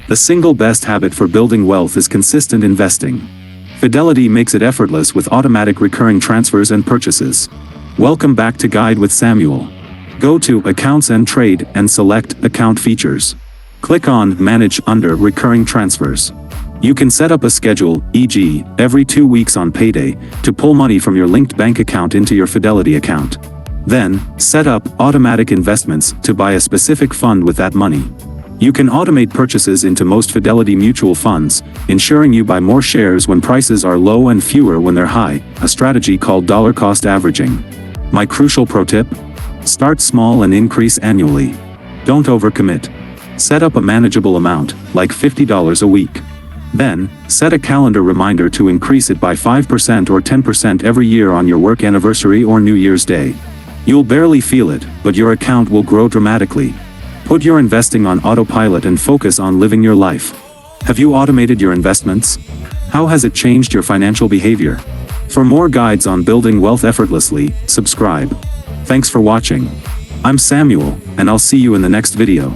The single best habit for building wealth is consistent investing. Fidelity makes it effortless with automatic recurring transfers and purchases. Welcome back to Guide with Samuel. Go to Accounts and Trade and select Account Features. Click on Manage under Recurring Transfers. You can set up a schedule, e.g., every 2 weeks on payday, to pull money from your linked bank account into your Fidelity account. Then, set up automatic investments to buy a specific fund with that money. You can automate purchases into most Fidelity mutual funds, ensuring you buy more shares when prices are low and fewer when they're high, a strategy called dollar cost averaging. My crucial pro tip? Start small and increase annually. Don't overcommit. Set up a manageable amount, like $50 a week. Then, set a calendar reminder to increase it by 5% or 10% every year on your work anniversary or New Year's Day. You'll barely feel it, but your account will grow dramatically. Put your investing on autopilot and focus on living your life. Have you automated your investments? How has it changed your financial behavior? For more guides on building wealth effortlessly, subscribe. Thanks for watching. I'm Samuel, and I'll see you in the next video.